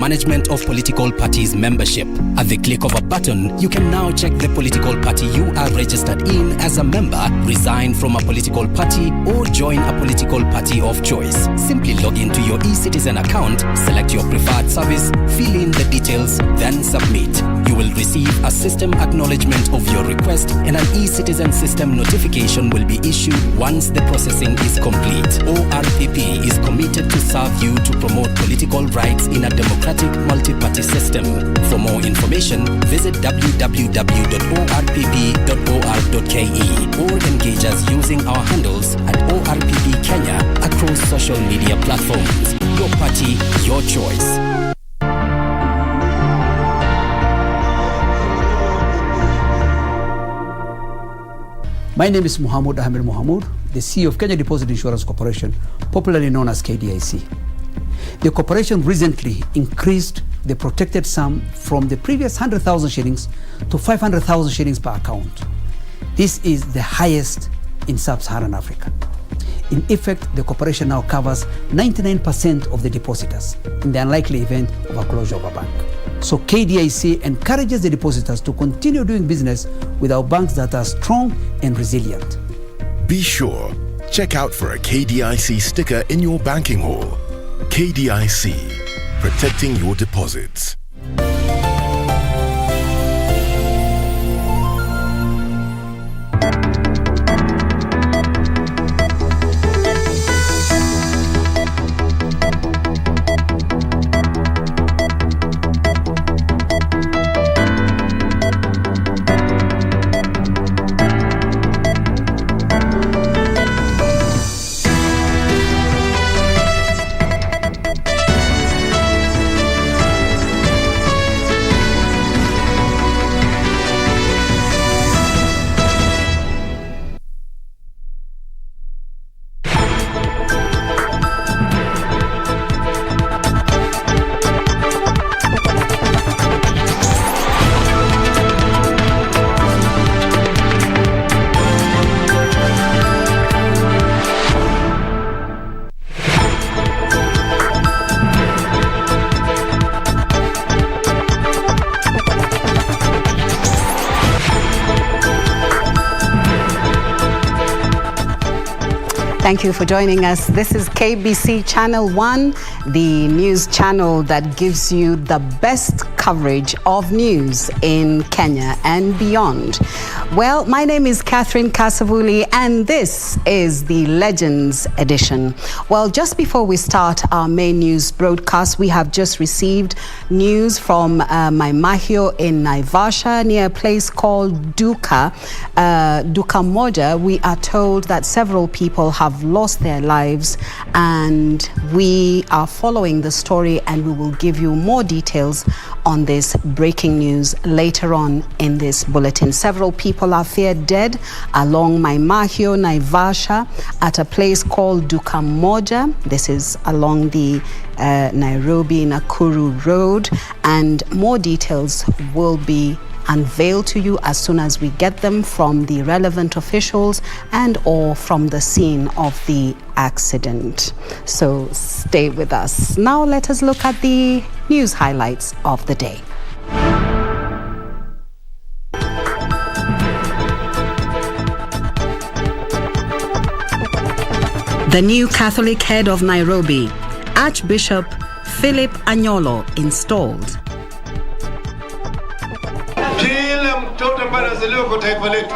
Management of political parties membership. At the click of a button, you can now check the political party you are registered in as a member, resign from a political party, or join a political party of choice. Simply log into your eCitizen account, select your preferred service, fill in the details, then submit. You will receive a system acknowledgement of your request, and an eCitizen system notification will be issued once the processing is complete. ORPP is committed to serve you to promote political rights in a democratic multi-party system. For more information, visit www.orpp.or.ke or engage us using our handles at ORPP Kenya across social media platforms. Your party, your choice. My name is Mohamud Ahmed Mohamud, the CEO of Kenya Deposit Insurance Corporation, popularly known as KDIC. The corporation recently increased the protected sum from the previous 100,000 shillings to 500,000 shillings per account. This is the highest in sub-Saharan Africa. In effect, the corporation now covers 99% of the depositors in the unlikely event of a closure of a bank. So KDIC encourages the depositors to continue doing business with our banks that are strong and resilient. Be sure, check out for a KDIC sticker in your banking hall. KDIC, protecting your deposits. Thank you for joining us. This is KBC Channel 1, the news channel that gives you the best coverage of news in Kenya and beyond. Well, my name is Catherine Kasavuli, and this is the Legends Edition. Well, just before we start our main news broadcast, we have just received news from Maimahio in Naivasha, near a place called Duka Moja. We are told that several people have lost their lives, and we are following the story, and we will give you more details on this breaking news later on in this bulletin. Several people are feared dead along Maimahio, Naivasha, at a place called Duka Moja. This is along the Nairobi-Nakuru Road, and more details will be unveiled to you as soon as we get them from the relevant officials and or from the scene of the accident. So stay with us. Now let us look at the news highlights of the day. The new Catholic head of Nairobi, Archbishop Philip Anyolo, installed. Kila mtoto ambaye anazaliwa kwa taifa letu,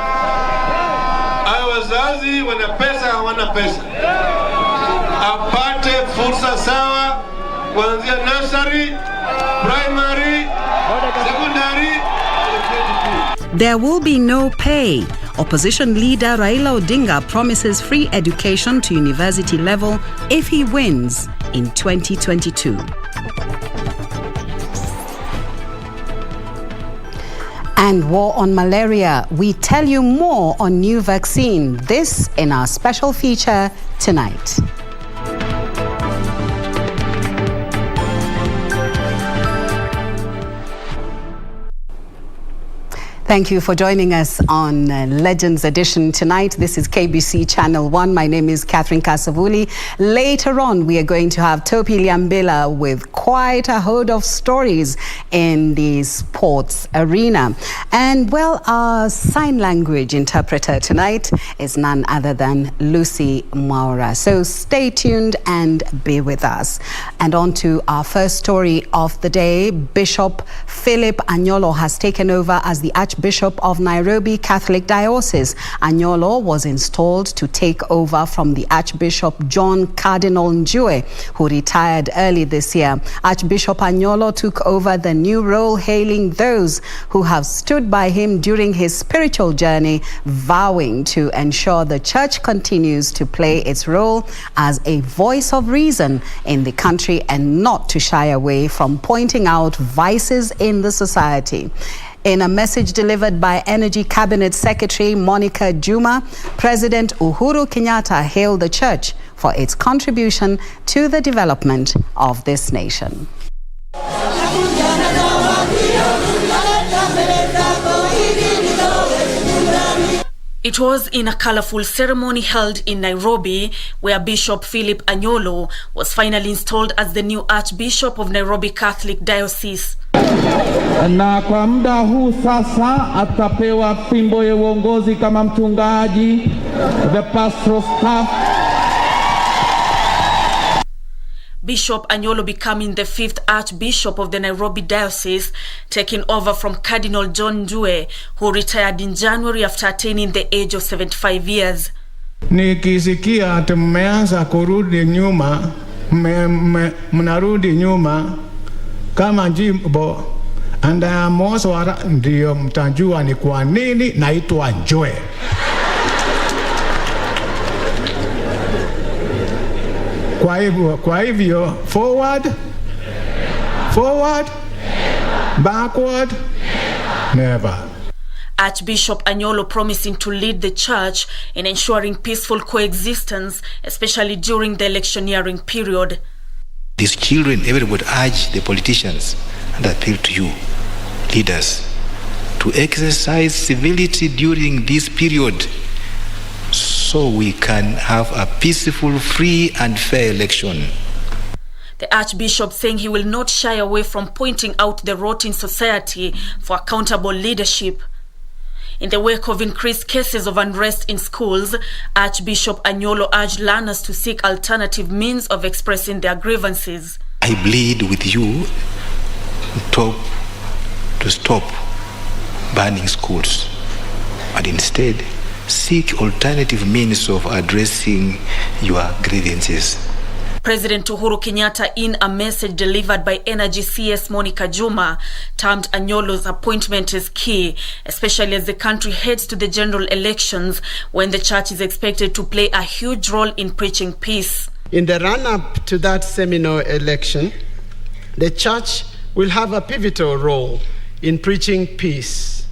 awe wazazi wana pesa hawana pesa, apate fursa sawa kuanzia nursery, primary, secondary. There will be no pay. Opposition leader Raila Odinga promises free education to university level if he wins in 2022. And war on malaria. We tell you more on new vaccine. This in our special feature tonight. Thank you for joining us on Legends Edition tonight. This is KBC Channel 1. My name is Kasavuli. Later on, we are going to have Topi Liambila with quite a host of stories in the sports arena. And well, our sign language interpreter tonight is none other than Lucy Maura. So stay tuned and be with us. And on to our first story of the day. Bishop Philip Anyolo has taken over as the Archbishop of Nairobi Catholic Diocese. Anyolo was installed to take over from the Archbishop John Cardinal Njue, who retired early this year. Archbishop Anyolo took over the new role, hailing those who have stood by him during his spiritual journey, vowing to ensure the church continues to play its role as a voice of reason in the country and not to shy away from pointing out vices in the society. In a message delivered by Energy Cabinet Secretary Monica Juma, President Uhuru Kenyatta hailed the church for its contribution to the development of this nation. It was in a colorful ceremony held in Nairobi where Bishop Philip Anyolo was finally installed as the new Archbishop of Nairobi Catholic Diocese. Na kwa muda huu sasa atapewa fimbo ya uongozi kama mchungaji, the pastoral staff. Bishop Anyolo becoming the 5th Archbishop of the Nairobi Diocese, taking over from Cardinal John Njue, who retired in January after attaining the age of 75 years. Nikisikia ati mmeanza kurudi nyuma, mnarudi nyuma kama jimbo, ndio mtajua ni kwa nini naitwa Njue. Kwa hivyo forward, backward, never. Archbishop Anyolo promising to lead the church in ensuring peaceful coexistence, especially during the electioneering period. These children, everybody would urge the politicians and appeal to you, leaders, to exercise civility during this period so we can have a peaceful, free and fair election. The Archbishop saying he will not shy away from pointing out the rot in society for accountable leadership. In the wake of increased cases of unrest in schools, Archbishop Anyolo urged learners to seek alternative means of expressing their grievances. I plead with you to stop burning schools and instead seek alternative means of addressing your grievances. President Uhuru Kenyatta, in a message delivered by Energy CS Monica Juma, termed Anyolo's appointment as key, especially as the country heads to the general elections when the church is expected to play a huge role in preaching peace. In the run-up to that seminal election, the church will have a pivotal role in preaching peace,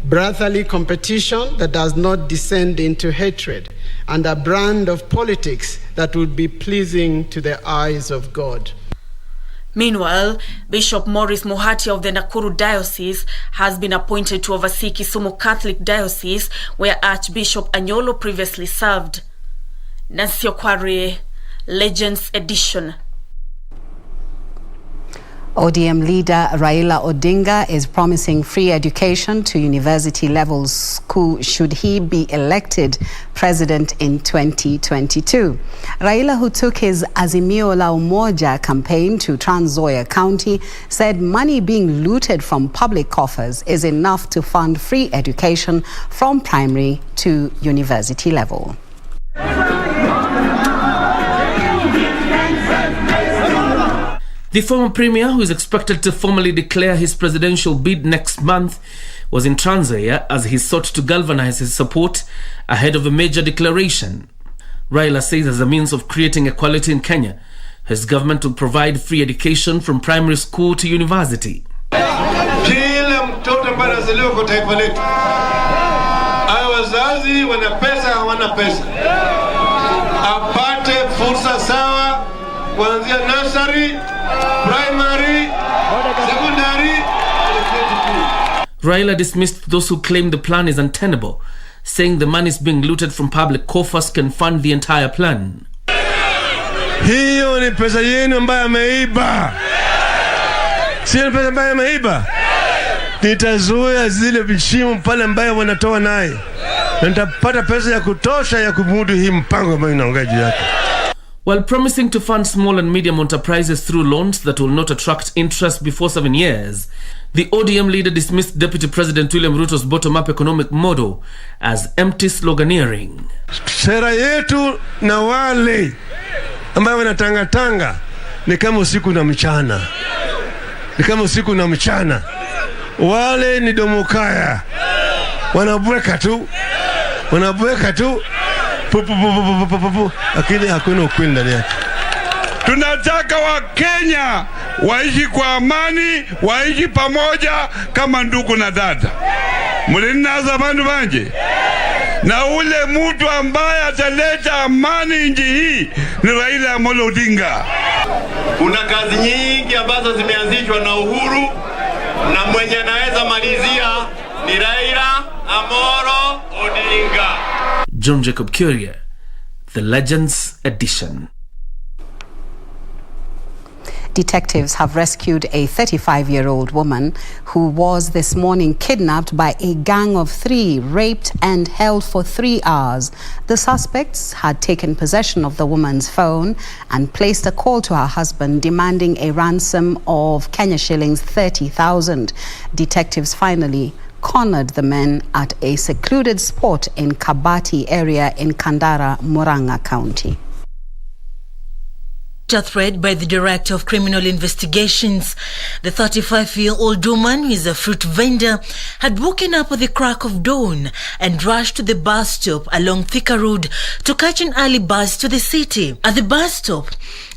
brotherly competition that does not descend into hatred, and a brand of politics that would be pleasing to the eyes of God. Meanwhile, Bishop Morris Muhati of the Nakuru Diocese has been appointed to oversee Kisumu Catholic Diocese, where Archbishop Anyolo previously served. Nancy Okware, Legends Edition. ODM leader Raila Odinga is promising free education to university level school should he be elected president in 2022. Raila, who took his Azimio la Umoja campaign to Trans Nzoia County, said money being looted from public coffers is enough to fund free education from primary to university level. The former premier, who is expected to formally declare his presidential bid next month, was in Trans Nzoia as he sought to galvanize his support ahead of a major declaration. Raila says as a means of creating equality in Kenya, his government will provide free education from primary school to university. Kila mtoto ambaye anazaliwa kwa taifa letu, awe wazazi wana pesa hawana pesa, apate fursa sawa kuanzia nursery, primary, secondary, Raila dismissed those who claim the plan is untenable, saying the monies being looted from public coffers can fund the entire plan. Hiyo ni pesa yenu ambayo ameiba. Sio pesa ambayo ameiba. Nitazuia zile vishimo pale ambayo wanatoa naye. Nitapata pesa ya kutosha ya kumudu hii mpango ambayo inaongea juu yake. While promising to fund small and medium enterprises through loans that will not attract interest before 7 years, the ODM leader dismissed Deputy President William Ruto's bottom-up economic model as empty sloganeering. Sera yetu na wale ambao wanatangatanga ni kama usiku na mchana. Ni kama usiku na mchana. Wale ni domokaya. Wanabweka tu. Lakini hakuna ukweli ndani yake. Tunataka Wakenya waishi kwa amani, waishi pamoja kama ndugu na dada. Mulinaza bandu banje. Na ule mtu ambaye ataleta amani nchi hii ni Raila Amolo Odinga. Kuna kazi nyingi ambazo zimeanzishwa na Uhuru, na mwenye anaweza malizia ni Raila Amolo Odinga. John Jacob Curia, The Legends Edition. Detectives have rescued a 35-year-old woman who was this morning kidnapped by a gang of 3, raped and held for 3 hours. The suspects had taken possession of the woman's phone and placed a call to her husband demanding a ransom of Kenya shillings 30,000. Detectives finally cornered the men at a secluded spot in Kabati area in Kandara, Murang'a County. A thread by the Director of Criminal Investigations. The 35-year-old woman, who is a fruit vendor, had woken up at the crack of dawn and rushed to the bus stop along Thika Road to catch an early bus to the city. At the bus stop,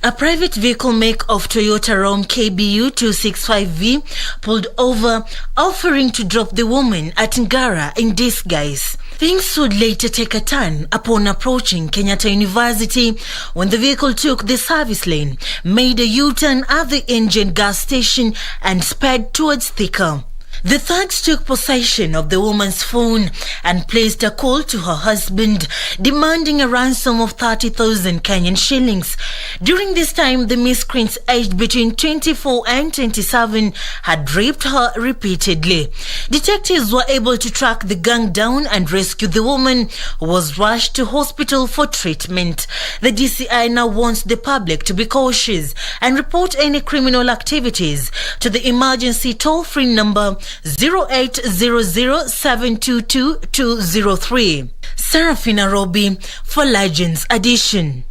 a private vehicle make of Toyota Ram KBU 265V pulled over, offering to drop the woman at Ngara in disguise. Things would later take a turn upon approaching Kenyatta University when the vehicle took the service lane, made a U-turn at the engine gas station and sped towards Thika. The thugs took possession of the woman's phone and placed a call to her husband, demanding a ransom of 30,000 Kenyan shillings. During this time, the miscreants, aged between 24 and 27, had raped her repeatedly. Detectives were able to track the gang down and rescue the woman, who was rushed to hospital for treatment. The DCI now wants the public to be cautious and report any criminal activities to the emergency toll-free number 0800-722-203. Serafina Robi for Legends Edition.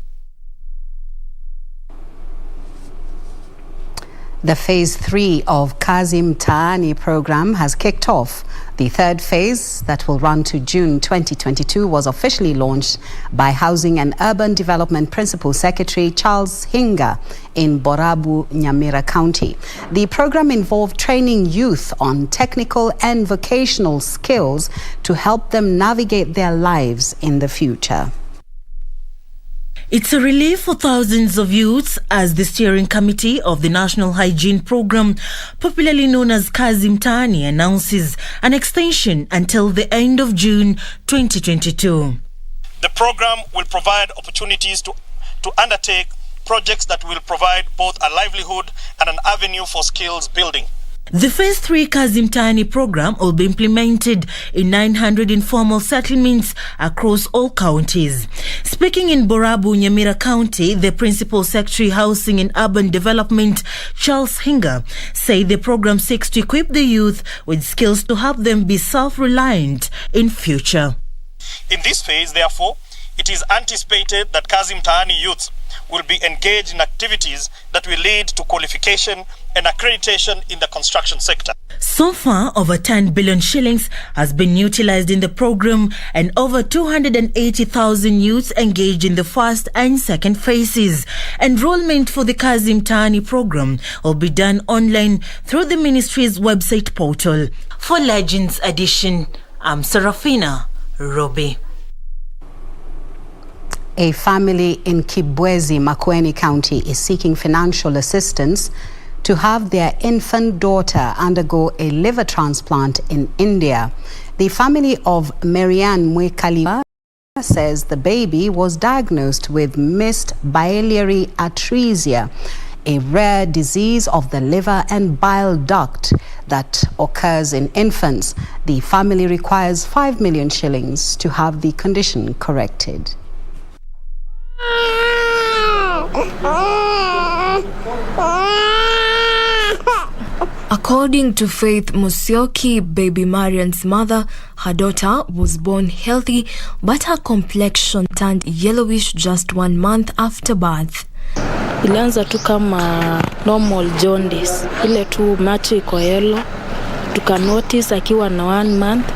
The Phase 3 of Kazi Mtaani program has kicked off. The third phase, that will run to June 2022, was officially launched by Housing and Urban Development Principal Secretary Charles Hinga in Borabu, Nyamira County. The program involved training youth on technical and vocational skills to help them navigate their lives in the future. It's a relief for thousands of youths as the steering committee of the National Hygiene Program, popularly known as Kazi Mtaani, announces an extension until the end of June 2022. The program will provide opportunities to undertake projects that will provide both a livelihood and an avenue for skills building. The Phase 3 Kazi Mtaani program will be implemented in 900 informal settlements across all counties. Speaking in Borabu, Nyamira County, the Principal Secretary Housing and Urban Development, Charles Hinga, said the program seeks to equip the youth with skills to help them be self-reliant in future. In this phase, therefore, it is anticipated that Kazi Mtaani youths will be engaged in activities that will lead to qualification and accreditation in the construction sector. So far, over 10 billion shillings has been utilized in the program, and over 280,000 youths engaged in the first and second phases. Enrollment for the Kazi Mtaani program will be done online through the ministry's website portal. For Legends Edition, I'm Serafina Robi. A family in Kibwezi, Makueni County is seeking financial assistance to have their infant daughter undergo a liver transplant in India. The family of Marianne Mwikali says the baby was diagnosed with mixed biliary atresia, a rare disease of the liver and bile duct that occurs in infants. The family requires 5 million shillings to have the condition corrected. According to Faith Musyoki, baby Marian's mother, her daughter was born healthy, but her complexion turned yellowish just 1 month after birth. Ilianza tu kama normal jaundice, ile tu macho iko yellow. Tukanotice akiwa na 1 month,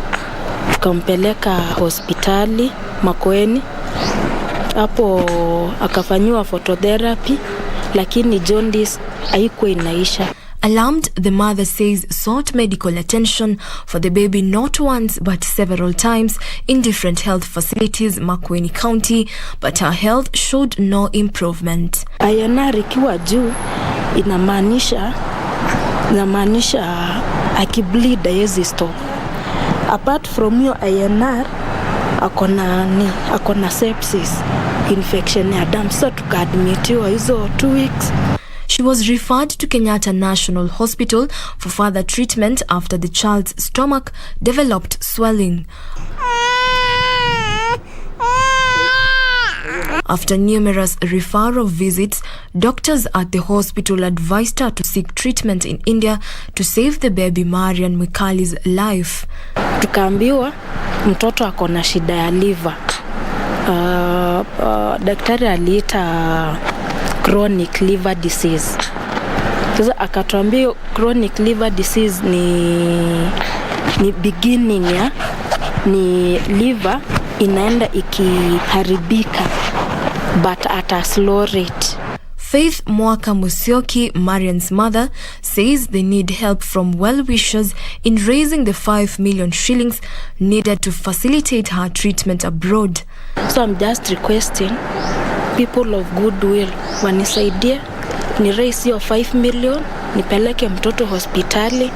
tukampeleka hospitali Makueni. Hapo akafanyiwa phototherapy, lakini jaundice haikuwa inaisha. Alarmed, the mother says sought medical attention for the baby not once but several times in different health facilities Makueni County, but her health showed no improvement. INR ikiwa juu inamaanisha akibleed haiwezi stop. Apart from hiyo INR akona sepsis, infection ya damu. Sasa tukaadmitiwa hizo 2 weeks. She was referred to Kenyatta National Hospital for further treatment after the child's stomach developed swelling. After numerous referral visits, doctors at the hospital advised her to seek treatment in India to save the baby Marianne Mwikali's life. Tukaambiwa mtoto akona shida ya liver. Daktari aliita chronic liver disease. Sasa akatuambia chronic liver disease ni beginning ya ni liver inaenda ikiharibika but at a slow rate. Faith Mwaka Musyoki, Marian's mother, says they need help from well-wishers in raising the 5 million shillings needed to facilitate her treatment abroad. So I'm just requesting people of goodwill wanisaidie ni raise your 5 million nipeleke mtoto hospitali,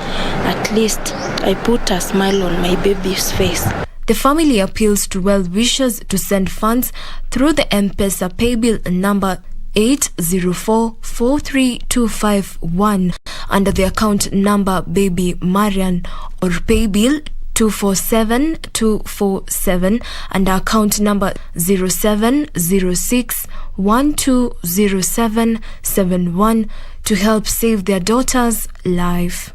at least I put a smile on my baby's face. The family appeals to well-wishers to send funds through the M-Pesa paybill number 8043251 under the account number Baby Marianne, or paybill 247247 and account number 0706120771 to help save their daughter's life.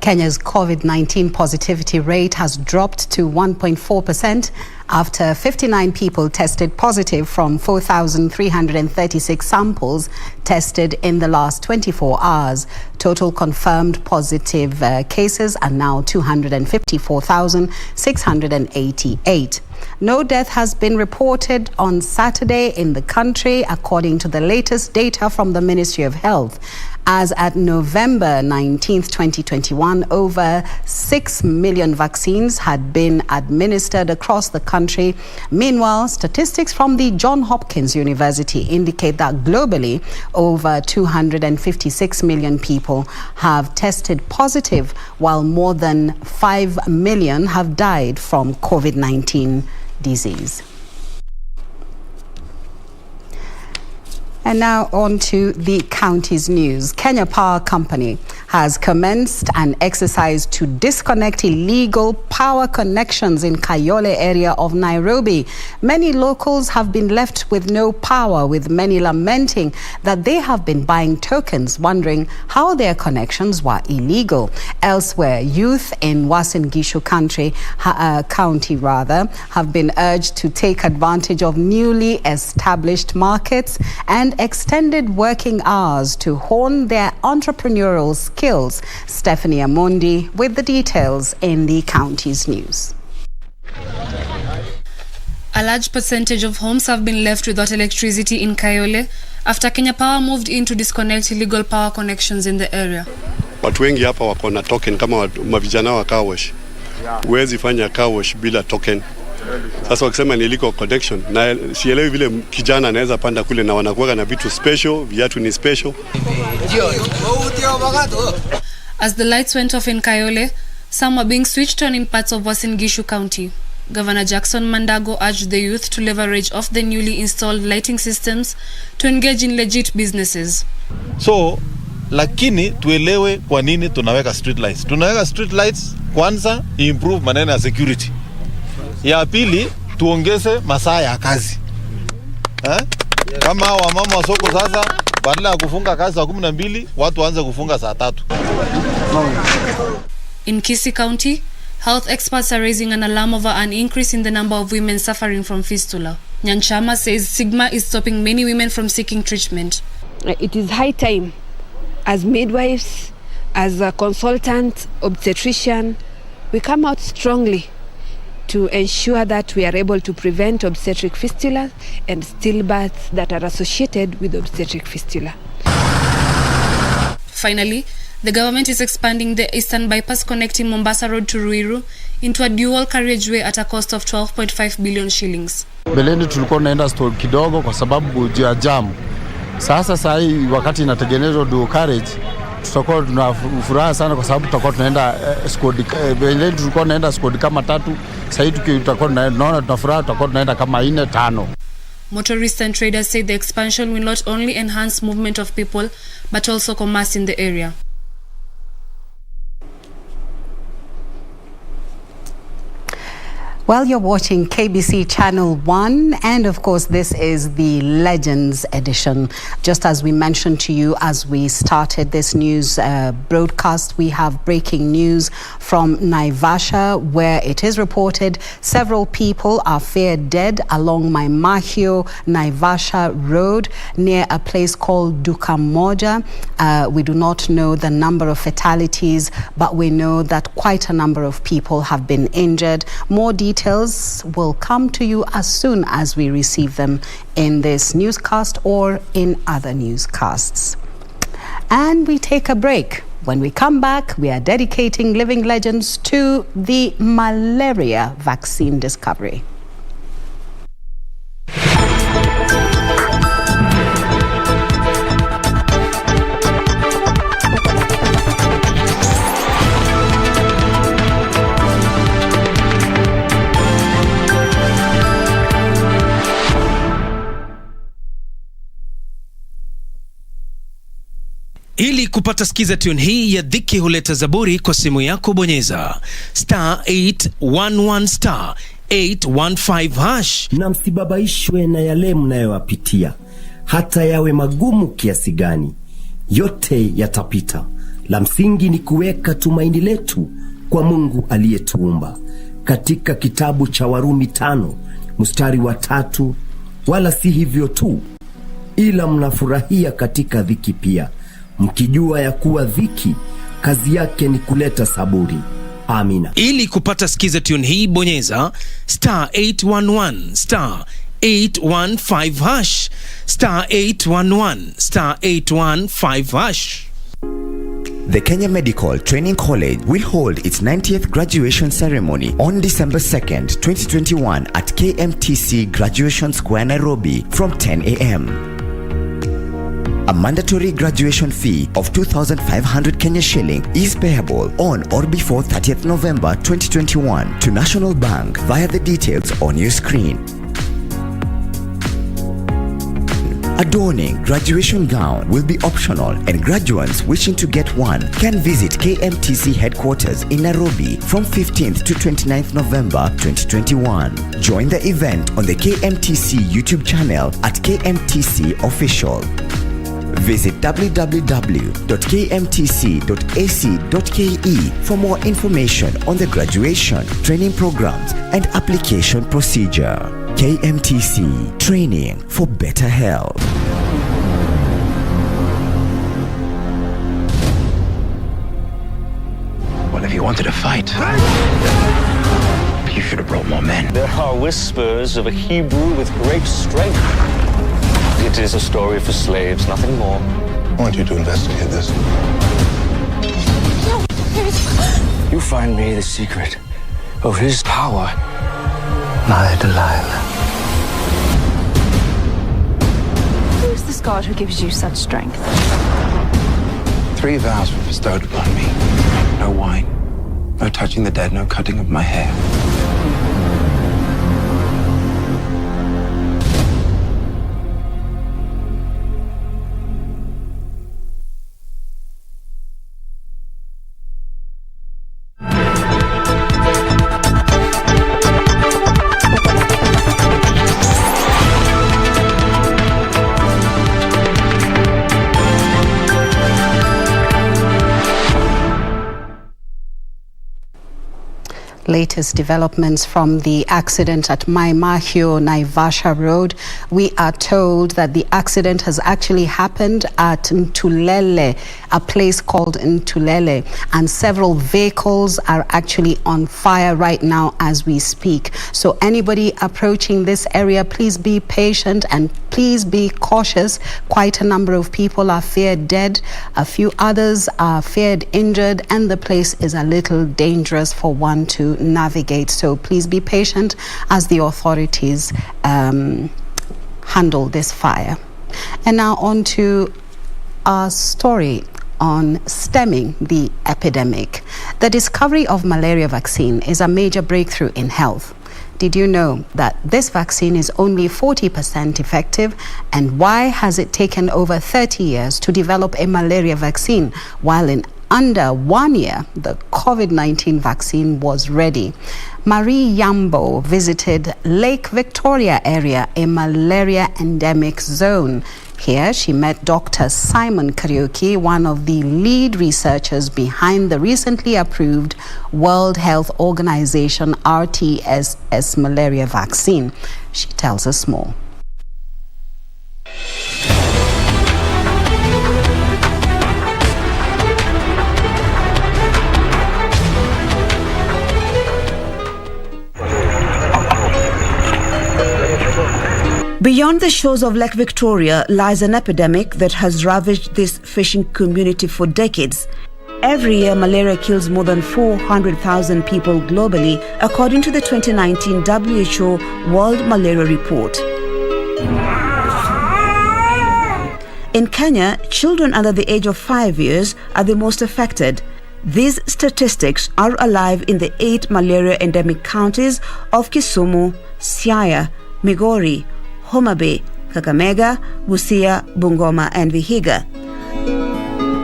Kenya's COVID-19 positivity rate has dropped to 1.4% after 59 people tested positive from 4,336 samples tested in the last 24 hours. Total confirmed positive cases are now 254,688. No death has been reported on Saturday in the country, according to the latest data from the Ministry of Health. As at November 19th, 2021, over 6 million vaccines had been administered across the country. Meanwhile, statistics from the Johns Hopkins University indicate that globally, over 256 million people have tested positive, while more than 5 million have died from COVID-19 disease. And now on to the county's news. Kenya Power Company has commenced an exercise to disconnect illegal power connections in Kayole area of Nairobi. Many locals have been left with no power, with many lamenting that they have been buying tokens, wondering how their connections were illegal. Elsewhere, youth in Uasin Gishu county have been urged to take advantage of newly established markets and extended working hours to hone their entrepreneurial skills. Stephanie Amondi with the details in the county's news. A large percentage of homes have been left without electricity in Kayole after Kenya Power moved in to disconnect illegal power connections in the area. Watu wengi hapa wako na token kama mavijana wa car wash. Huwezi fanya car wash bila token. Sasa wakisema ni illegal connection, na sielewi vile kijana anaweza panda kule na wanakuwa na vitu special, viatu ni special. As the lights went off in Kayole, some were being switched on in parts of Uasin Gishu County. Governor Jackson Mandago urged the youth to leverage off the newly installed lighting systems to engage in legit businesses. So, lakini tuelewe kwa nini tunaweka street lights. Tunaweka street lights kwanza improve maneno ya security. Ya pili tuongeze masaa ya kazi. Kama wamama wa soko sasa badala ya kufunga kazi saa 12 watu waanze kufunga saa 3. In Kisii County, health experts are raising an alarm over an increase in the number of women suffering from fistula. Nyanchama says stigma is stopping many women from seeking treatment. It is high time, as midwives, as a consultant, obstetrician, we come out strongly to ensure that we are able to prevent obstetric fistula and stillbirths that are associated with obstetric fistula. Finally, the government is expanding the Eastern Bypass connecting Mombasa Road to Ruiru into a dual carriageway at a cost of 12.5 billion shillings. Beleni tulikuwa naenda store kidogo kwa sababu ya jam. Sasa hii wakati inatengenezwa dual carriage tutakuwa tunafuraha sana kwa sababu tutakuwa tunaenda squad. Beleni tulikuwa naenda squad kama 3, sasa hivi tutakuwa tunaona tunafuraha tutakuwa tunaenda kama 4 5. Motorists and traders say the expansion will not only enhance movement of people but also commerce in the area. Well, you're watching KBC Channel 1, and of course this is the Legends edition. Just as we mentioned to you as we started this news broadcast, we have breaking news from Naivasha, where it is reported several people are feared dead along Maimahio Naivasha Road near a place called Dukamoja. We do not know the number of fatalities, but we know that quite a number of people have been injured. More details will come to you as soon as we receive them in this newscast or in other newscasts. And we take a break. When we come back, we are dedicating Living Legends to the malaria vaccine discovery. Ili kupata skiza tune hii ya dhiki huleta zaburi kwa simu yako, bonyeza *811 *815#. Na msibabaishwe na yale mnayoyapitia, hata yawe magumu kiasi gani, yote yatapita. La msingi ni kuweka tumaini letu kwa Mungu aliyetuumba. Katika kitabu cha Warumi 5:3, wala si hivyo tu, ila mnafurahia katika dhiki pia, mkijua ya kuwa dhiki kazi yake ni kuleta saburi. Amina. Ili kupata skiza tune hii, bonyeza *811 *815# *811 *815#. The Kenya Medical Training College will hold its 90th graduation ceremony on December 2nd, 2021 at KMTC Graduation Square, Nairobi from 10 a.m. A mandatory graduation fee of 2,500 Kenya shilling is payable on or before 30th November 2021 to National Bank via the details on your screen. Adorning graduation gown will be optional, and graduates wishing to get one can visit KMTC headquarters in Nairobi from 15th to 29th November 2021. Join the event on the KMTC YouTube channel at KMTC Official. Visit www.kmtc.ac.ke for more information on the graduation, training programs, and application procedure. KMTC, training for better health. Well, if you wanted to fight, you should have brought more men. There are whispers of a Hebrew with great strength. It is a story for slaves, nothing more. I want you to investigate this. You find me the secret of his power. My Delilah. Who is this God who gives you such strength? 3 vows were bestowed upon me. No wine, no touching the dead, no cutting of my hair. Latest developments from the accident at Maimahio Naivasha Road. We are told that the accident has actually happened at Ntulele, a place called Ntulele, and several vehicles are actually on fire right now as we speak. So anybody approaching this area, please be patient and please be cautious. Quite a number of people are feared dead, a few others are feared injured, and the place is a little dangerous for one to navigate. So please be patient as the authorities handle this fire. And now on to our story on stemming the epidemic. The discovery of malaria vaccine is a major breakthrough in health. Did you know that this vaccine is only 40% effective? And why has it taken over 30 years to develop a malaria vaccine, while in under 1 year, the COVID-19 vaccine was ready? Marie Yambo visited Lake Victoria area, a malaria endemic zone. Here, she met Dr. Simon Kariuki, one of the lead researchers behind the recently approved World Health Organization RTSS malaria vaccine. She tells us more. Beyond the shores of Lake Victoria lies an epidemic that has ravaged this fishing community for decades. Every year, malaria kills more than 400,000 people globally, according to the 2019 WHO World Malaria Report. In Kenya, children under the age of 5 years are the most affected. These statistics are alive in the 8 malaria endemic counties of Kisumu, Siaya, Migori, Homa Bay, Kakamega, Busia, Bungoma and Vihiga.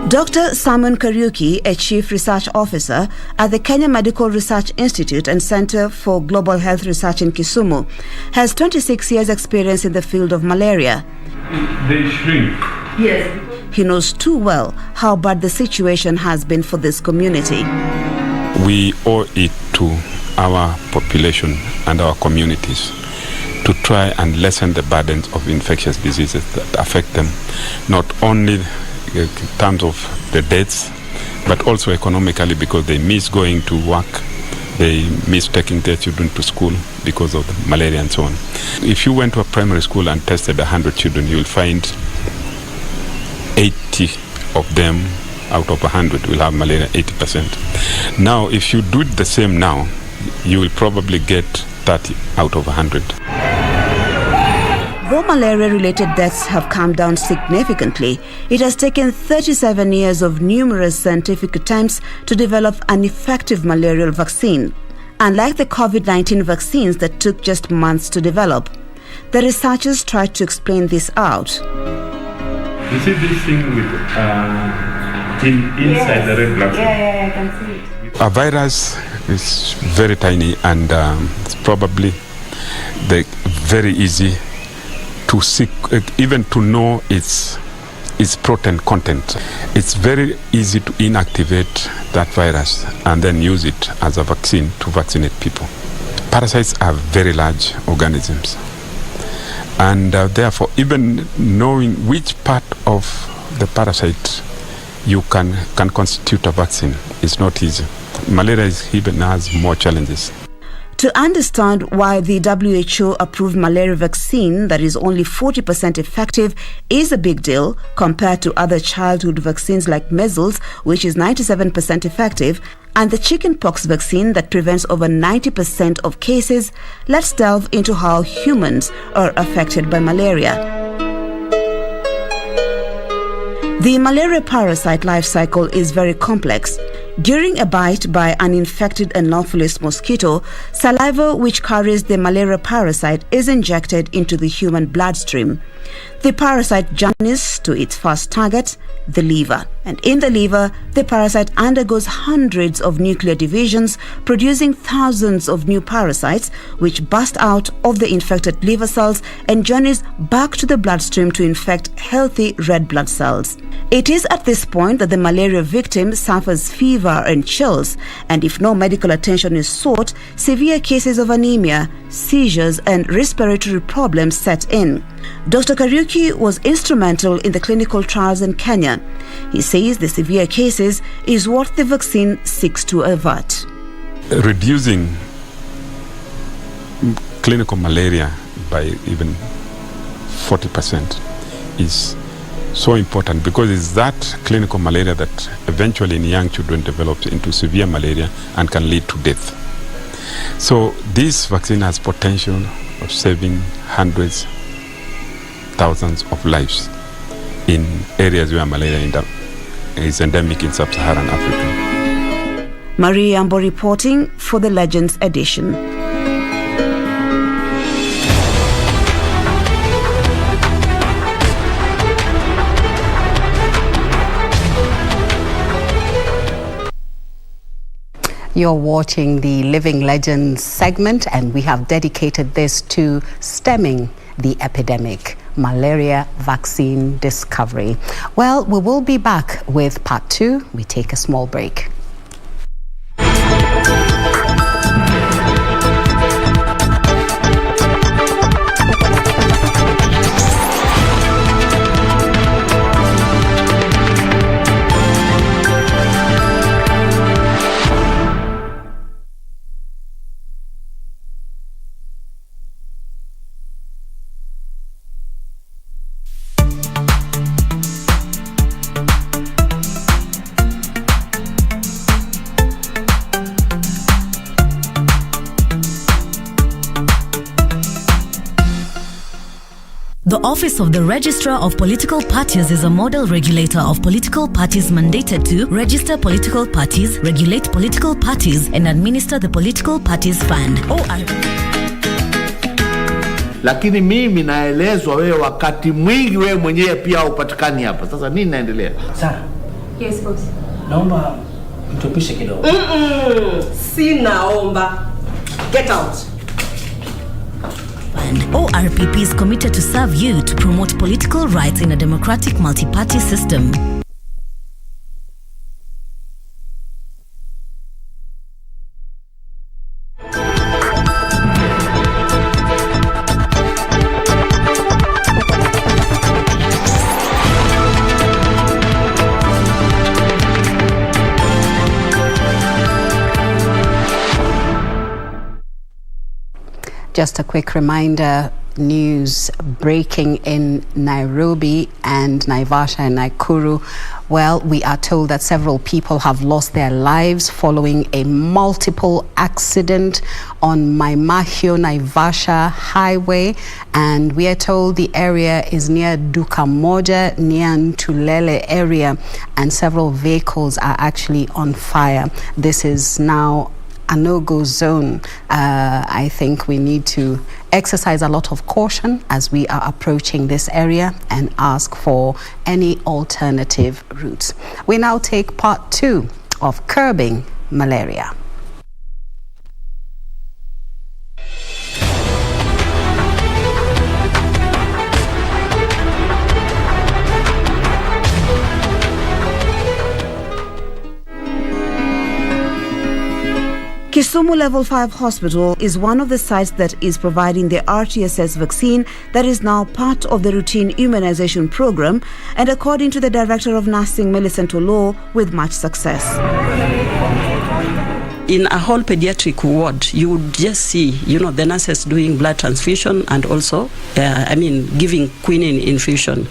Dr. Simon Kariuki, a Chief Research Officer at the Kenya Medical Research Institute and Center for Global Health Research in Kisumu, has 26 years experience in the field of malaria. They shrink. Yes. He knows too well how bad the situation has been for this community. We owe it to our population and our communities to try and lessen the burdens of infectious diseases that affect them, not only in terms of the deaths, but also economically, because they miss going to work, they miss taking their children to school because of the malaria and so on. If you went to a primary school and tested 100 children, you will find 80 of them out of 100 will have malaria, 80%. Now, if you do the same now, you will probably get 30 out of 100. Though malaria-related deaths have come down significantly, it has taken 37 years of numerous scientific attempts to develop an effective malarial vaccine, unlike the COVID-19 vaccines that took just months to develop. The researchers tried to explain this out. You see this thing with inside the red blood cell? Yeah, I can see it. A virus is very tiny and it's probably very easy to seek, even to know its protein content. It's very easy to inactivate that virus and then use it as a vaccine to vaccinate people. Parasites are very large organisms, and therefore even knowing which part of the parasite you can constitute a vaccine is not easy. Malaria even has more challenges. To understand why the WHO approved malaria vaccine that is only 40% effective is a big deal compared to other childhood vaccines like measles, which is 97% effective, and the chickenpox vaccine that prevents over 90% of cases, let's delve into how humans are affected by malaria. The malaria parasite life cycle is very complex. During a bite by an infected Anopheles mosquito, saliva which carries the malaria parasite is injected into the human bloodstream. The parasite journeys to its first target, the liver. And in the liver, the parasite undergoes hundreds of nuclear divisions, producing thousands of new parasites, which burst out of the infected liver cells and journeys back to the bloodstream to infect healthy red blood cells. It is at this point that the malaria victim suffers fever and chills, and if no medical attention is sought, severe cases of anemia, seizures, and respiratory problems set in. Dr. Kariuki was instrumental in the clinical trials in Kenya. He says the severe cases is what the vaccine seeks to avert. Reducing clinical malaria by even 40% is so important, because it's that clinical malaria that eventually in young children develops into severe malaria and can lead to death. So this vaccine has potential of saving hundreds, thousands of lives in areas where malaria is endemic in sub-Saharan Africa. Marie Ambo reporting for the Legends edition. You're watching the Living Legends segment, and we have dedicated this to stemming the epidemic, malaria vaccine discovery. Well, we will be back with part 2. We take a small break. The Office of the Registrar of Political Parties is a model regulator of political parties mandated to register political parties, regulate political parties, and administer the Political Parties Fund, ORPP. Lakini mimi naelezwa wewe wakati mwingi wewe mwenyewe pia upatikani hapa. Sasa nini naendelea? Sir. Yes, boss. Naomba mtupishe kidogo. Sinaomba. Get out. And ORPP is committed to serve you to promote political rights in a democratic multi-party system. Just a quick reminder, news breaking in Nairobi and Naivasha and Nakuru. Well, we are told that several people have lost their lives following a multiple accident on Maimahio Naivasha highway, and we are told the area is near Duka Moja, near Ntulele area, and several vehicles are actually on fire. This is now a no-go zone. I think we need to exercise a lot of caution as we are approaching this area and ask for any alternative routes. We now take part 2 of curbing malaria. Kisumu Level 5 Hospital is one of the sites that is providing the RTSS vaccine that is now part of the routine immunization program, and according to the Director of Nursing, Millicent Olo, with much success. In a whole pediatric ward, you would just see, the nurses doing blood transfusion and also, giving quinine infusion,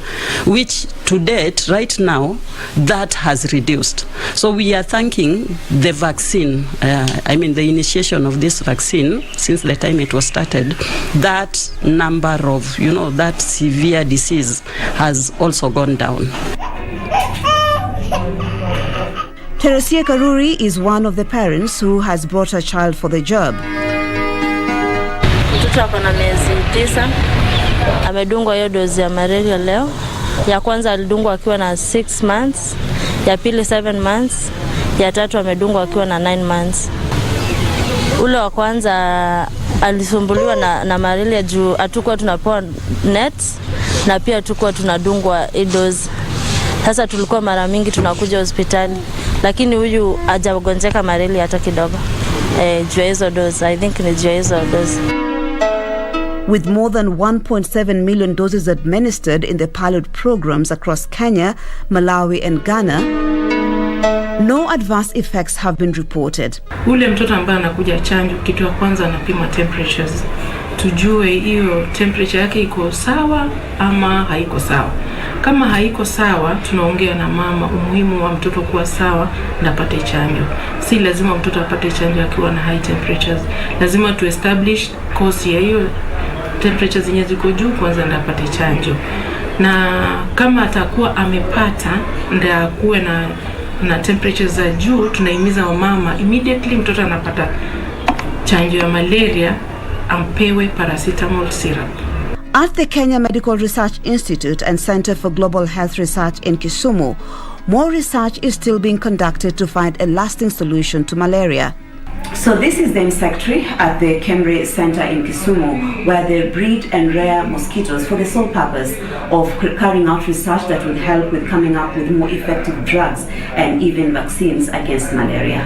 which to date, right now, that has reduced. So we are thanking the vaccine, the initiation of this vaccine, since the time it was started, that number of, that severe disease has also gone down. Teresia Karuri is one of the parents who has brought her child for the job. Mtoto ako na miezi 9, amedungwa hiyo dozi ya malaria leo. Ya kwanza alidungwa akiwa na 6 months, ya pili 7 months, ya tatu amedungwa akiwa na 9 months. Ule wa kwanza alisumbuliwa na malaria juu hatukuwa tunapewa nets na pia hatukuwa tunadungwa hii dozi. Sasa tulikuwa mara mingi tunakuja hospitali, lakini huyu hajagonjeka malaria hata kidogo. Juu ya hizo dozi, I think ni juu ya hizo dozi. With more than 1.7 million doses administered in the pilot programs across Kenya, Malawi and Ghana, no adverse effects have been reported. Ule mtoto ambaye anakuja chanjo, kitu ya kwanza anapima temperatures. Tujue hiyo temperature yake iko sawa ama haiko sawa. Kama haiko sawa, tunaongea na mama umuhimu wa mtoto kuwa sawa na apate chanjo. Si lazima mtoto apate chanjo akiwa na high temperatures. Lazima tu establish cause ya hiyo temperatures zenye ziko juu kwanza ndio apate chanjo. Na kama atakuwa amepata ndio akuwe na temperatures za juu, tunahimiza mama immediately mtoto anapata chanjo ya malaria ampewe paracetamol syrup. At the Kenya Medical Research Institute and Center for Global Health Research in Kisumu, more research is still being conducted to find a lasting solution to malaria. So this is the insectary at the KEMRI Center in Kisumu, where they breed and rear mosquitoes for the sole purpose of carrying out research that will help with coming up with more effective drugs and even vaccines against malaria.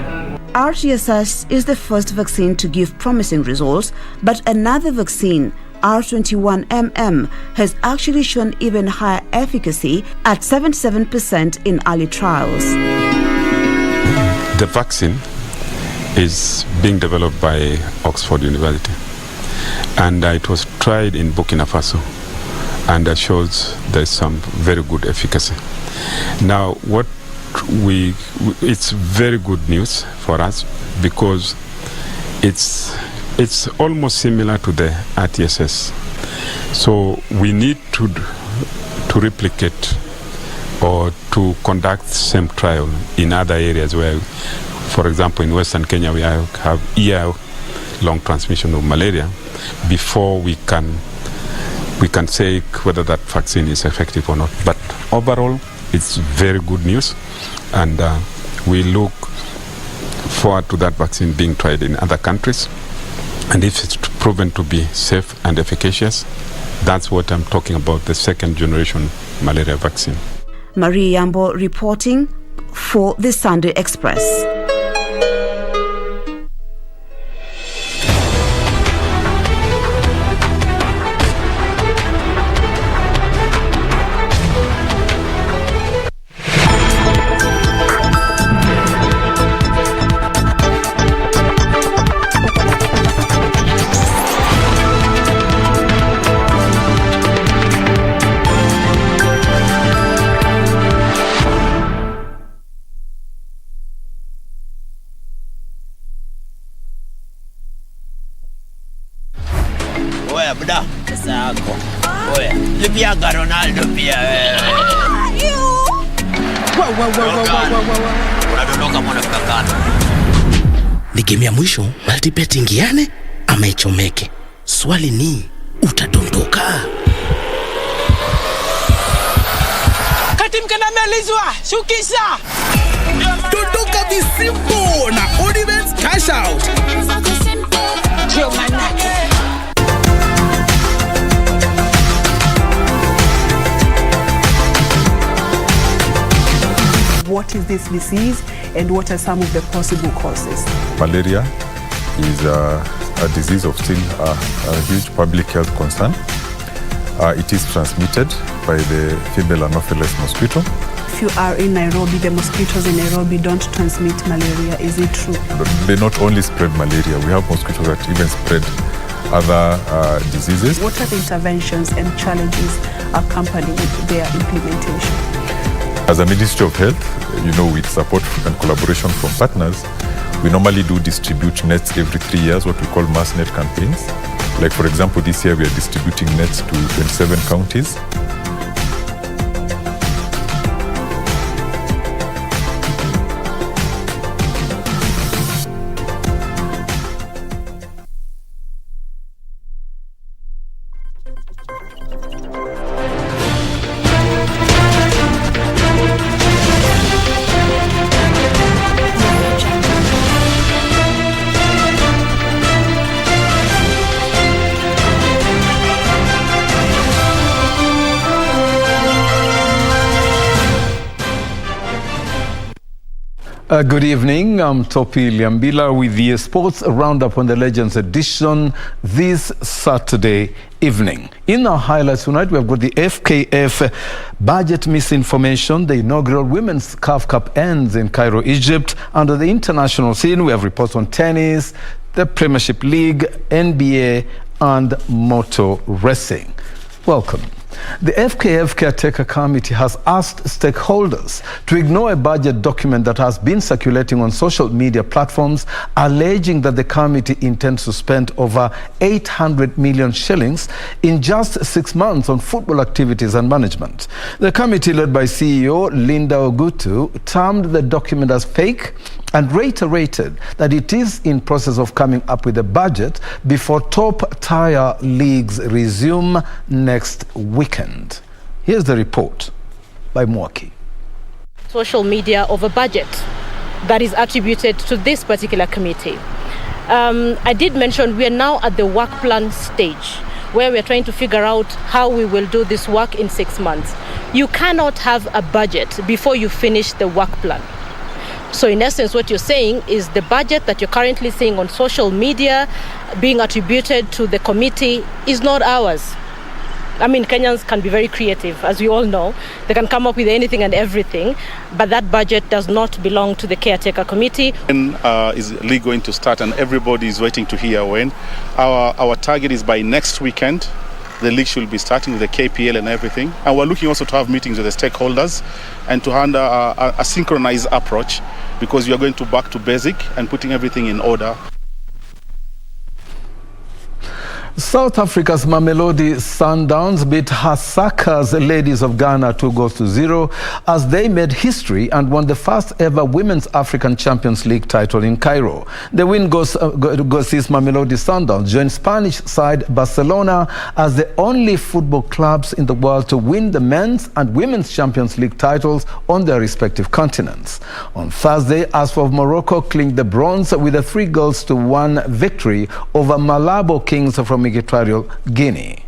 RTSS is the first vaccine to give promising results, but another vaccine, R21MM, has actually shown even higher efficacy at 77% in early trials. The vaccine is being developed by Oxford University, and it was tried in Burkina Faso, and that shows there's some very good efficacy. Now, it's very good news for us because it's almost similar to the RTSS. So we need to replicate or to conduct same trial in other areas where, for example, in Western Kenya we have year-long transmission of malaria before we can say whether that vaccine is effective or not. But overall, it's very good news, and we look forward to that vaccine being tried in other countries. And if it's proven to be safe and efficacious, that's what I'm talking about, the second generation malaria vaccine. Marie Yambo reporting for the Sunday Express. Buda, pesa yako. Oya, lipia Ronaldo pia wewe. Unadondoka mwana kakana. Ni game ya mwisho, multibet ingiane ama ichomeke. Swali ni, utadondoka? Kati mkena melizwa, shukisha. Dondoka visimpo na Odibets cash out. What is this disease and what are some of the possible causes? Malaria is a disease of still a huge public health concern. It is transmitted by the female Anopheles mosquito, if you are in Nairobi, the mosquitoes in Nairobi don't transmit malaria. Is it true? They not only spread malaria, we have mosquitoes that even spread other diseases. What are the interventions and challenges accompanying their implementation? As a Ministry of Health, with support and collaboration from partners, we normally do distribute nets every 3 years, what we call mass net campaigns. Like for example, this year we are distributing nets to 27 counties. Good evening, I'm Topi Liambila with the Sports Roundup on the Legends edition this Saturday evening. In our highlights tonight, we have got the FKF budget misinformation, the inaugural Women's CAF Cup ends in Cairo, Egypt. Under the international scene, we have reports on tennis, the Premiership League, NBA, and motor racing. Welcome. The FKF Caretaker Committee has asked stakeholders to ignore a budget document that has been circulating on social media platforms, alleging that the committee intends to spend over 800 million shillings in just 6 months on football activities and management. The committee, led by CEO Linda Ogutu, termed the document as fake and reiterated that it is in process of coming up with a budget before top-tier leagues resume next weekend. Here's the report by Mwikali. Social media of a budget that is attributed to this particular committee. I did mention we are now at the work plan stage, where we're trying to figure out how we will do this work in 6 months. You cannot have a budget before you finish the work plan. So in essence, what you're saying is the budget that you're currently seeing on social media being attributed to the committee is not ours. I mean, Kenyans can be very creative, as we all know. They can come up with anything and everything, but that budget does not belong to the Caretaker Committee. When is the league going to start? And everybody is waiting to hear when. Our target is by next weekend. The league should be starting with the KPL and everything. And we're looking also to have meetings with the stakeholders and to handle a synchronized approach, because we are going to back to basic and putting everything in order. South Africa's Mamelodi Sundowns beat Hasaka's Ladies of Ghana 2-0 as they made history and won the first ever Women's African Champions League title in Cairo. The win goes sees Mamelodi Sundowns join Spanish side Barcelona as the only football clubs in the world to win the men's and women's Champions League titles on their respective continents. On Thursday, ASFA of Morocco clinched the bronze with a 3-1 victory over Malabo Kings from Equatorial Guinea.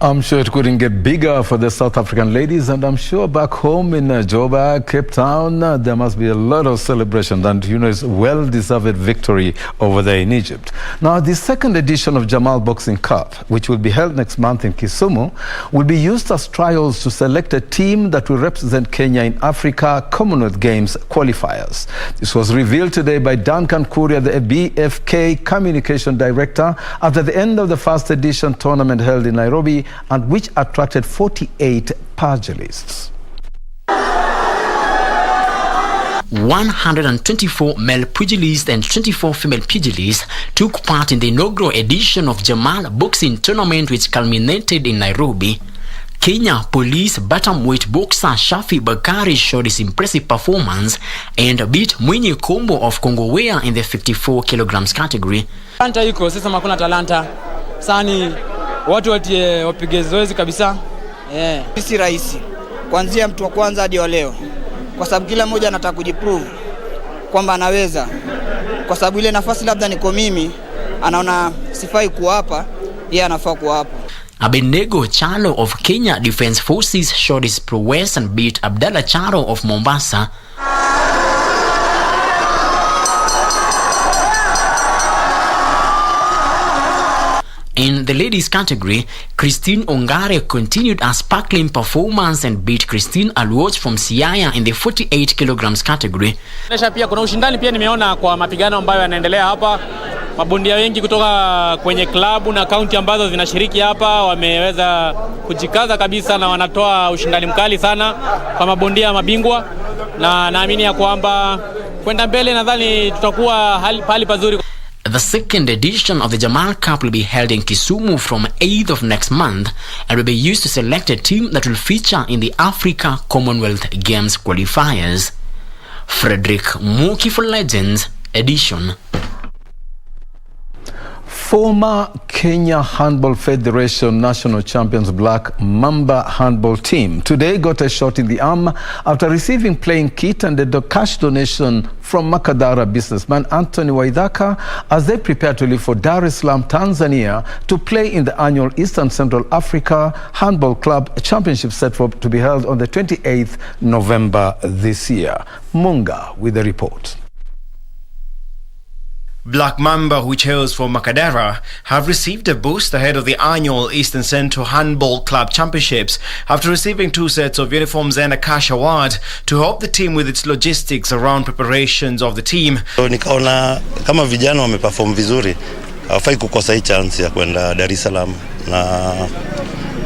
I'm sure it couldn't get bigger for the South African ladies, and I'm sure back home in Joburg, Cape Town, there must be a lot of celebration, and it's a well-deserved victory over there in Egypt. Now, the second edition of Jamal Boxing Cup, which will be held next month in Kisumu, will be used as trials to select a team that will represent Kenya in Africa Commonwealth Games qualifiers. This was revealed today by Duncan Kuria, the BFK Communication Director, after the end of the first edition tournament held in Nairobi, and which attracted 48 pugilists. 124 male pugilists and 24 female pugilists took part in the inaugural edition of Jamal Boxing Tournament, which culminated in Nairobi. Kenya Police bantamweight boxer Shafi Bakari showed his impressive performance and beat Mwinyi Kombo of Kongowea in the 54 kilograms category. Talanta iko sasa, makuna talanta sani watu wapige zoezi kabisa. Si rahisi kuanzia mtu wa kwanza hadi wa leo, kwa sababu kila mmoja anataka kujiprove kwamba anaweza, kwa sababu ile nafasi labda niko mimi, anaona sifai kuwa hapa, yeye anafaa kuwa hapa. Abenego Chalo of Kenya Defence Forces showed his prowess and beat Abdallah Charo of Mombasa. In the ladies category, Christine Ongare continued a sparkling performance and beat Christine Aluoch from Siaya in the 48 kilograms category. Pia kuna ushindani pia nimeona kwa mapigano ambayo yanaendelea hapa. Mabondia wengi kutoka kwenye klabu na kaunti ambazo zinashiriki hapa wameweza kujikaza kabisa na wanatoa ushindani mkali sana kwa mabondia mabingwa, na naamini ya kwamba kwenda mbele nadhani tutakuwa hali pazuri. The second edition of the Jamal Cup will be held in Kisumu from 8th of next month and will be used to select a team that will feature in the Africa Commonwealth Games qualifiers. Frederick Muki for Legends Edition. Former Kenya Handball Federation national champions Black Mamba handball team today got a shot in the arm after receiving playing kit and a cash donation from Makadara businessman Anthony Waithaka as they prepare to leave for Dar es Salaam, Tanzania to play in the annual Eastern Central Africa Handball Club Championship set to be held on the 28th November this year. Munga with the report. Black Mamba, which hails from Makadara, have received a boost ahead of the annual Eastern Central Handball Club Championships after receiving 2 sets of uniforms and a cash award to help the team with its logistics around preparations of the team. So nikaona kama vijana wameperform vizuri, hawafai kukosa hii chance ya kwenda Dar es Salaam, na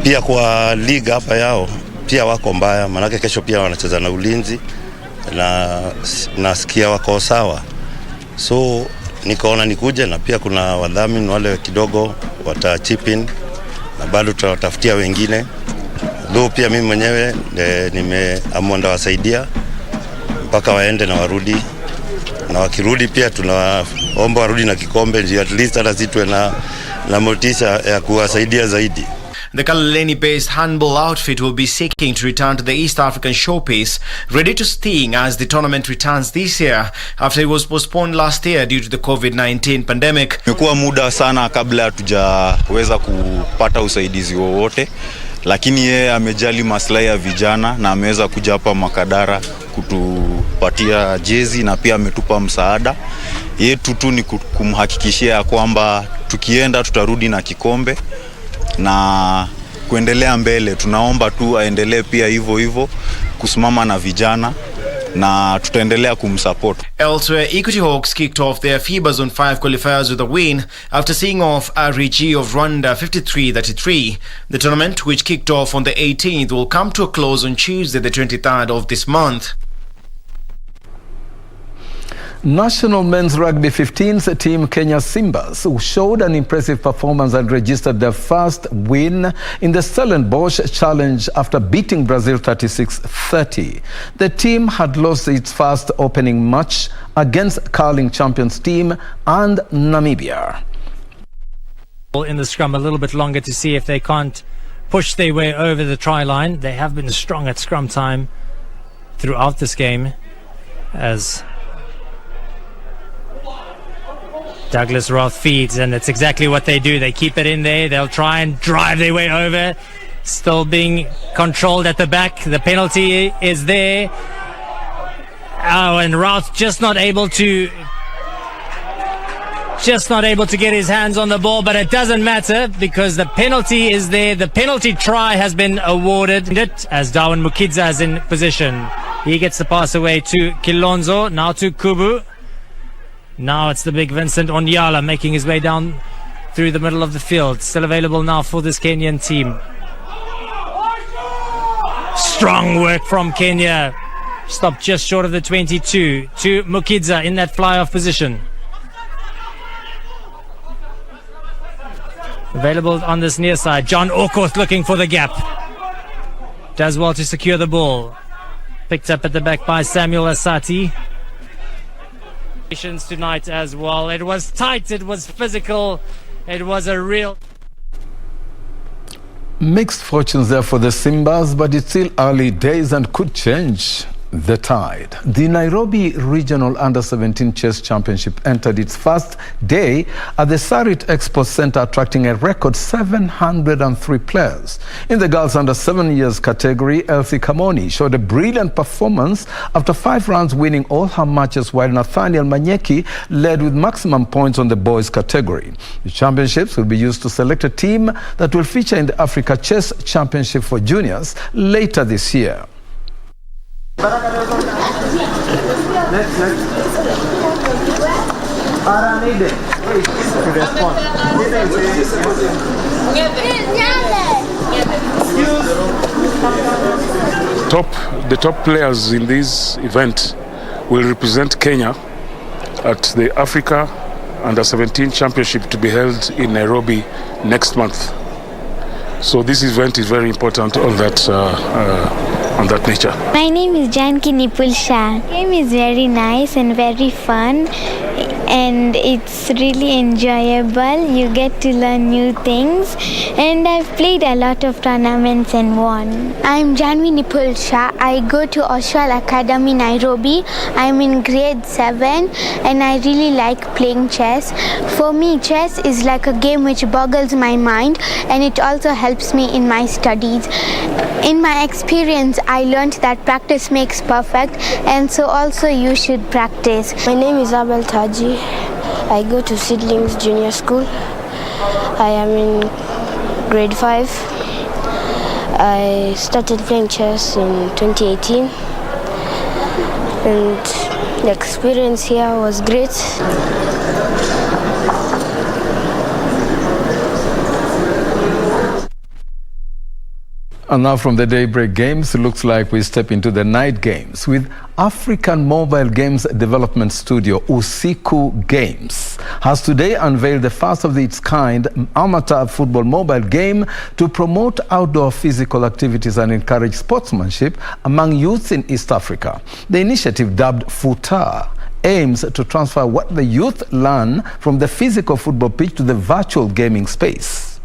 pia kwa liga hapa yao pia wako mbaya, manake kesho pia wanacheza na Ulinzi na nasikia wako sawa. So nikaona nikuje, na pia kuna wadhamini wale kidogo wata chip in na bado tutatafutia wengine. Though pia mimi mwenyewe nimeamua ndawasaidia mpaka waende na warudi, na wakirudi pia tunaomba warudi na kikombe ndio at least hata sitwe na motisha ya kuwasaidia zaidi. The Kaloleni-based handball outfit will be seeking to return to the East African showpiece, ready to sting as the tournament returns this year after it was postponed last year due to the COVID-19 pandemic. Imekuwa muda sana kabla hatujaweza kupata usaidizi wowote, lakini yeye amejali maslahi ya vijana na ameweza kuja hapa Makadara kutupatia jezi na pia ametupa msaada. Yetu tu ni kumhakikishia kwamba tukienda tutarudi na kikombe na kuendelea mbele. Tunaomba tu aendelee pia hivyo kusimama na vijana na tutaendelea kumsupport. Elsewhere, Equity Hawks kicked off their FIBA Zone 5 qualifiers with a win after seeing off REG of Rwanda 53-33. The tournament, which kicked off on the 18th, will come to a close on Tuesday the 23rd of this month. National men's rugby 15s team Kenya Simbas showed an impressive performance and registered their first win in the Stellenbosch Challenge after beating Brazil 36-30. The team had lost its first opening match against curling champions team and Namibia. In the scrum a little bit longer to see if they can't push their way over the try line. They have been strong at scrum time throughout this game as Douglas Roth feeds, and it's exactly what they do. They keep it in there. They'll try and drive their way over. Still being controlled at the back. The penalty is there. Oh, and Roth just not able to get his hands on the ball, but it doesn't matter because the penalty is there. The penalty try has been awarded as Darwin Mukidza is in position. He gets the pass away to Kilonzo, now to Kubu. Now it's the big Vincent Onyala making his way down through the middle of the field. Still available now for this Kenyan team. Strong work from Kenya. Stopped just short of the 22 to Mukidza in that fly-off position. Available on this near side. John Okoth looking for the gap. Does well to secure the ball. Picked up at the back by Samuel Asati. Tonight as well. It was tight, it was physical, it was a real mixed fortunes there for the Simbas, but it's still early days and could change. The Tide. The Nairobi Regional Under-17 Chess Championship entered its first day at the Sarit Expo Center, attracting a record 703 players. In the girls under 7 years category, Elsie Kamoni showed a brilliant performance after 5 rounds, winning all her matches, while Nathaniel Manyeki led with maximum points on the boys category. The championships will be used to select a team that will feature in the Africa Chess Championship for juniors later this year. The top players in this event will represent Kenya at the Africa Under-17 Championship to be held in Nairobi next month. So this event is very important on that nature. My name is Janki Nipul Shah. The game is very nice and very fun, and it's really enjoyable. You get to learn new things, and I've played a lot of tournaments and won. I'm Janvi Nipul Shah. I go to Austral Academy, Nairobi. I'm in grade 7, and I really like playing chess. For me, chess is like a game which boggles my mind, and it also helps me in my studies. In my experience, I learned that practice makes perfect, and so also you should practice. My name is Abel Taji. I go to Seedlings Junior School. I am in grade 5. I started playing chess in 2018, and the experience here was great. And now from the Daybreak Games, it looks like we step into the night games with African Mobile Games Development Studio, Usiku Games, has today unveiled the first of its kind amateur football mobile game to promote outdoor physical activities and encourage sportsmanship among youth in East Africa. The initiative, dubbed Futa, aims to transfer what the youth learn from the physical football pitch to the virtual gaming space.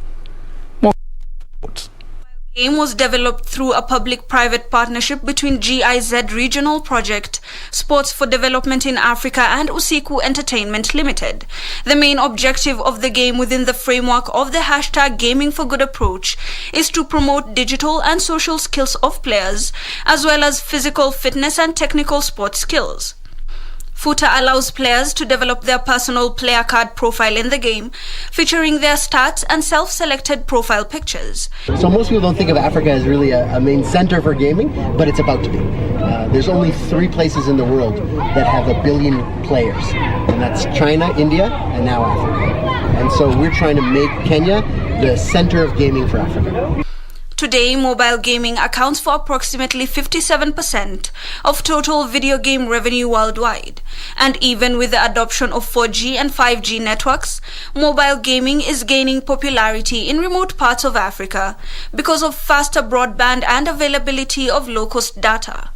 The game was developed through a public-private partnership between GIZ Regional Project, Sports for Development in Africa and Usiku Entertainment Limited. The main objective of the game within the framework of the hashtag Gaming for Good approach is to promote digital and social skills of players, as well as physical fitness and technical sports skills. Futa allows players to develop their personal player card profile in the game, featuring their stats and self-selected profile pictures. So most people don't think of Africa as really a main center for gaming, but it's about to be. There's only 3 places in the world that have 1 billion players, and that's China, India, and now Africa. And so we're trying to make Kenya the center of gaming for Africa. Today, mobile gaming accounts for approximately 57% of total video game revenue worldwide. And even with the adoption of 4G and 5G networks, mobile gaming is gaining popularity in remote parts of Africa because of faster broadband and availability of low-cost data.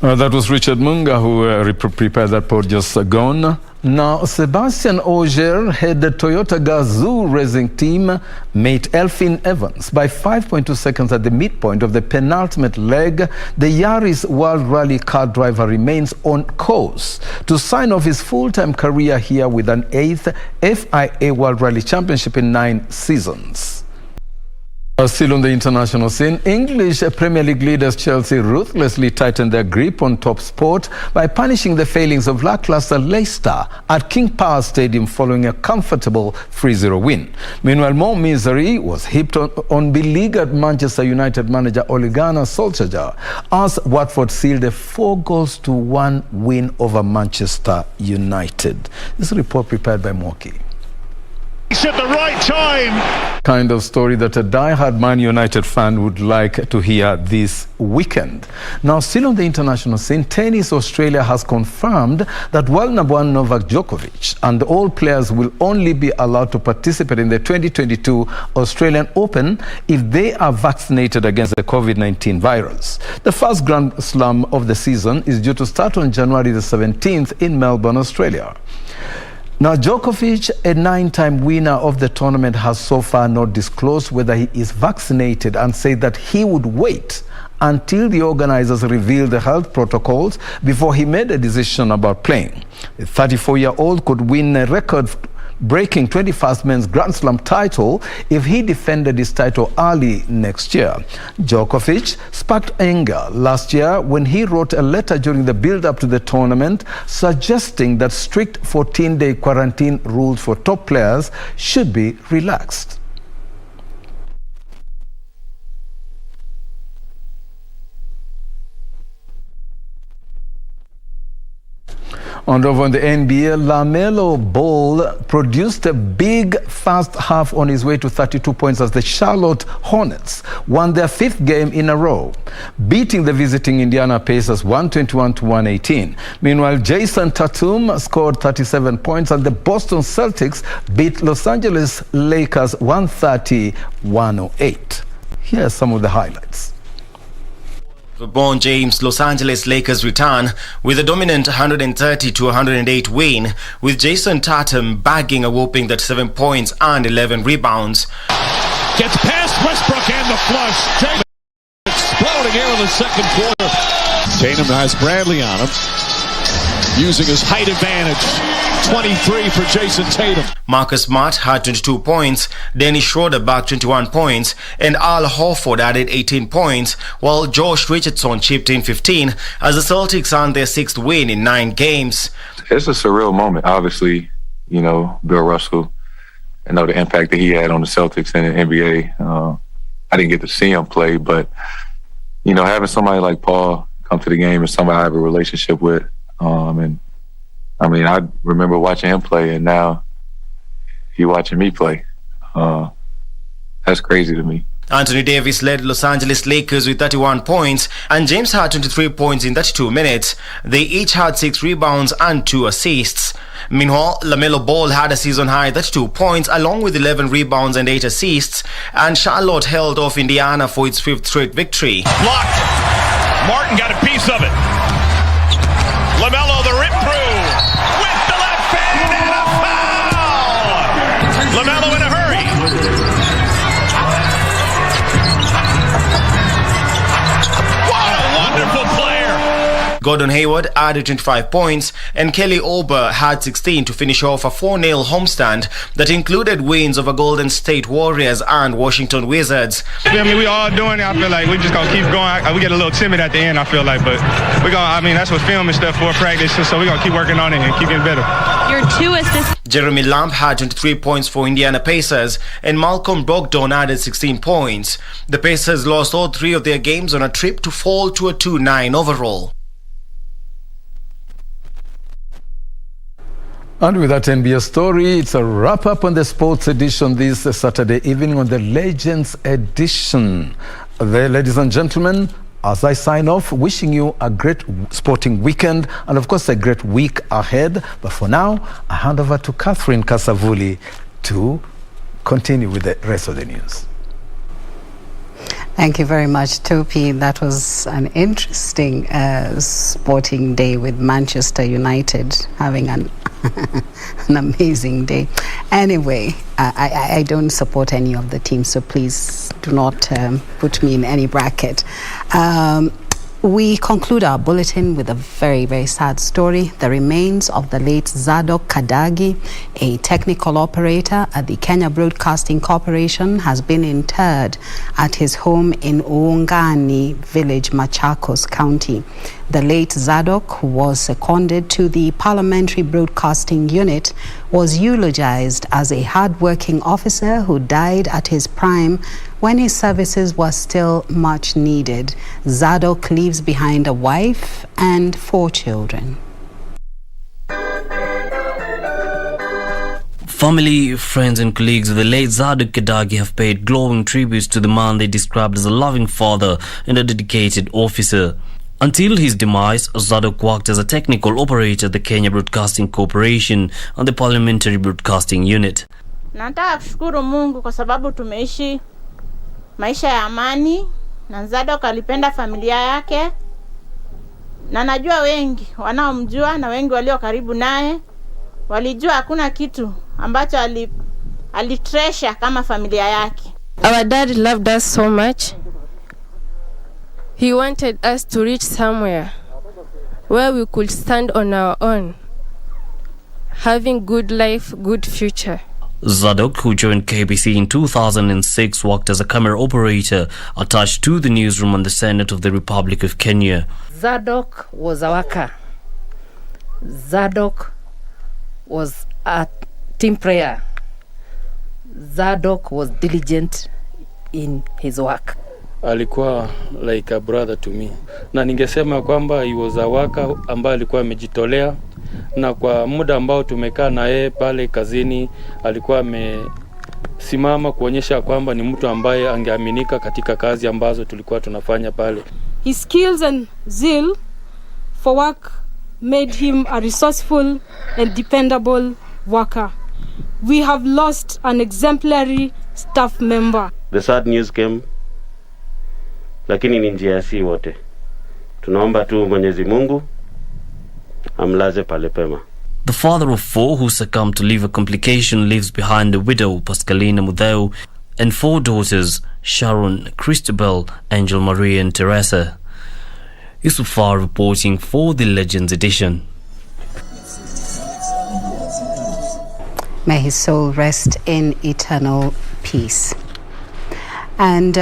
That was Richard Munga who prepared that report just gone. Now, Sebastian Ogier head the Toyota Gazoo racing team mate Elfin Evans by 5.2 seconds at the midpoint of the penultimate leg. The Yaris World Rally car driver remains on course to sign off his full-time career here with an 8th FIA World Rally Championship in 9 seasons. Still on the international scene, English Premier League leaders Chelsea ruthlessly tightened their grip on top sport by punishing the failings of lackluster Leicester at King Power Stadium following a comfortable 3-0 win. Meanwhile, more misery was heaped on beleaguered Manchester United manager Ole Gunnar Solskjaer as Watford sealed a 4-1 win over Manchester United. This is a report prepared by Mwikali. At the right time. Kind of story that a die-hard Man United fan would like to hear this weekend. Now, still on the international scene, Tennis Australia has confirmed that world number 1 Novak Djokovic and all players will only be allowed to participate in the 2022 Australian Open if they are vaccinated against the COVID-19 virus. The first Grand Slam of the season is due to start on January the 17th in Melbourne, Australia. Now, Djokovic, a 9-time winner of the tournament, has so far not disclosed whether he is vaccinated and said that he would wait until the organizers revealed the health protocols before he made a decision about playing. The 34-year-old could win a record-breaking 21st men's Grand Slam title if he defended his title early next year. Djokovic sparked anger last year when he wrote a letter during the build-up to the tournament suggesting that strict 14-day quarantine rules for top players should be relaxed. And over in the NBA, LaMelo Ball produced a big first half on his way to 32 points as the Charlotte Hornets won their 5th game in a row, beating the visiting Indiana Pacers 121-118. Meanwhile, Jason Tatum scored 37 points and the Boston Celtics beat Los Angeles Lakers 130-108. Here are some of the highlights. LeBron James' Los Angeles Lakers return with a dominant 130-108 win, with Jason Tatum bagging a whopping 37 points and 11 rebounds. Gets past Westbrook and the flush. Tatum exploding here in the second quarter. Tatum has Bradley on him, using his height advantage. 23 for Jason Tatum. Marcus Smart had 22 points, Dennis Schroeder bagged 21 points, and Al Horford added 18 points, while Josh Richardson chipped in 15 as the Celtics earned their 6th win in 9 games. It's a surreal moment. Obviously, you know, Bill Russell, I know the impact that he had on the Celtics and the NBA. I didn't get to see him play, but, you know, having somebody like Paul come to the game is somebody I have a relationship with. And I mean, I remember watching him play, and now he watching me play. That's crazy to me. Anthony Davis led Los Angeles Lakers with 31 points, and James had 23 points in 32 minutes. They each had 6 rebounds and 2 assists. Meanwhile, LaMelo Ball had a season-high 32 points along with 11 rebounds and 8 assists, and Charlotte held off Indiana for its 5th straight victory. Blocked. Martin got a piece of it. LaMelo the rip through with the left hand and a foul. LaMelo in a hurry. What a wonderful player. Gordon Hayward added 25 points, and Kelly Oubre had 16 to finish off a 4-0 homestand that included wins over Golden State Warriors and Washington Wizards. I mean, we all doing it. I feel like we just gonna keep going. We get a little timid at the end, I feel like, but we're gonna, I mean, that's what film and stuff for, practice, so we're gonna keep working on it and keep getting better. Your 2 assists. Jeremy Lamb had 23 points for Indiana Pacers, and Malcolm Brogdon added 16 points. The Pacers lost all 3 of their games on a trip to fall to a 2-9 overall. And with that NBA story, it's a wrap-up on the sports edition this Saturday evening on the Legends edition. There, ladies and gentlemen, as I sign off, wishing you a great sporting weekend and, of course, a great week ahead. But for now, I hand over to Catherine Kasavuli to continue with the rest of the news. Thank you very much, Topi. That was an interesting sporting day with Manchester United having an amazing day. Anyway, I don't support any of the teams, so please do not put me in any bracket. We conclude our bulletin with a very, very sad story. The remains of the late Zadok Khadagi, a technical operator at the Kenya Broadcasting Corporation, has been interred at his home in Uungani village, Machakos County. The late Zadok, who was seconded to the Parliamentary Broadcasting Unit, was eulogized as a hard-working officer who died at his prime when his services were still much needed. Zadok leaves behind a wife and 4 children. Family, friends and colleagues of the late Zadok Khadagi have paid glowing tributes to the man they described as a loving father and a dedicated officer. Until his demise, Zadok worked as a technical operator at the Kenya Broadcasting Corporation and the Parliamentary Broadcasting Unit. Nataka kushukuru Mungu kwa sababu tumeishi maisha ya amani, na Zadok alipenda familia yake, na najua wengi wanaomjua na wengi walio karibu naye walijua hakuna kitu ambacho alitreasure kama familia yake. Our dad loved us so much. He wanted us to reach somewhere where we could stand on our own, having good life, good future. Zadok, who joined KBC in 2006, worked as a camera operator attached to the newsroom on the Senate of the Republic of Kenya. Zadok was a worker. Zadok was a team player. Zadok was diligent in his work. Alikuwa like a brother to me. Na ningesema kwamba he was a worker ambaye alikuwa amejitolea, na kwa muda ambao tumekaa na yeye pale kazini alikuwa amesimama kuonyesha kwamba ni mtu ambaye angeaminika katika kazi ambazo tulikuwa tunafanya pale. His skills and zeal for work made him a resourceful and dependable worker. We have lost an exemplary staff member. The sad news came, lakini ni njia si wote. Tunaomba tu Mwenyezi Mungu amlaze pale pema. The father of 4 who succumbed to liver complication leaves behind a widow, Pascalina Mudheu, and 4 daughters, Sharon, Christabel, Angel Maria and Teresa. Yusufar reporting for the Legends edition. May his soul rest in eternal peace. And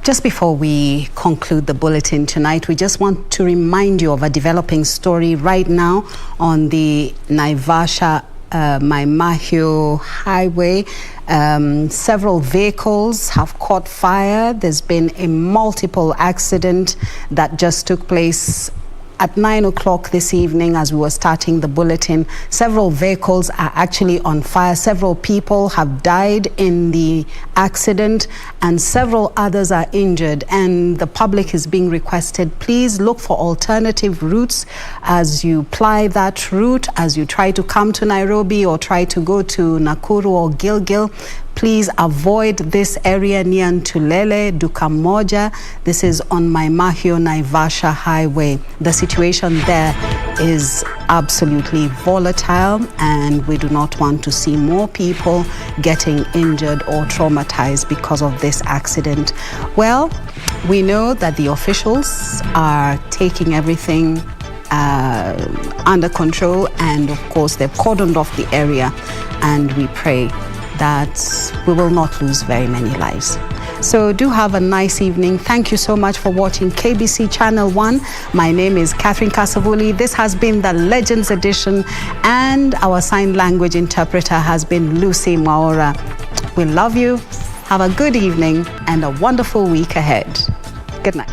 just before we conclude the bulletin tonight, we just want to remind you of a developing story right now on the Naivasha Maimahio highway. Several vehicles have caught fire. There's been a multiple accident that just took place at 9 o'clock this evening as we were starting the bulletin. Several vehicles are actually on fire. Several people have died in the accident and several others are injured, and the public is being requested, please look for alternative routes as you ply that route, as you try to come to Nairobi or try to go to Nakuru or Gilgil. Please avoid this area near Ntulele, Dukamoja. This is on Maimahio Naivasha highway. The situation there is absolutely volatile, and we do not want to see more people getting injured or traumatized because of this accident. Well, we know that the officials are taking everything under control, and of course they've cordoned off the area, and we pray that we will not lose very many lives. So do have a nice evening. Thank you so much for watching KBC Channel 1. My name is Catherine Kasavuli. This has been the Legends edition, and our sign language interpreter has been Lucy Maora. We love you. Have a good evening and a wonderful week ahead. Good night.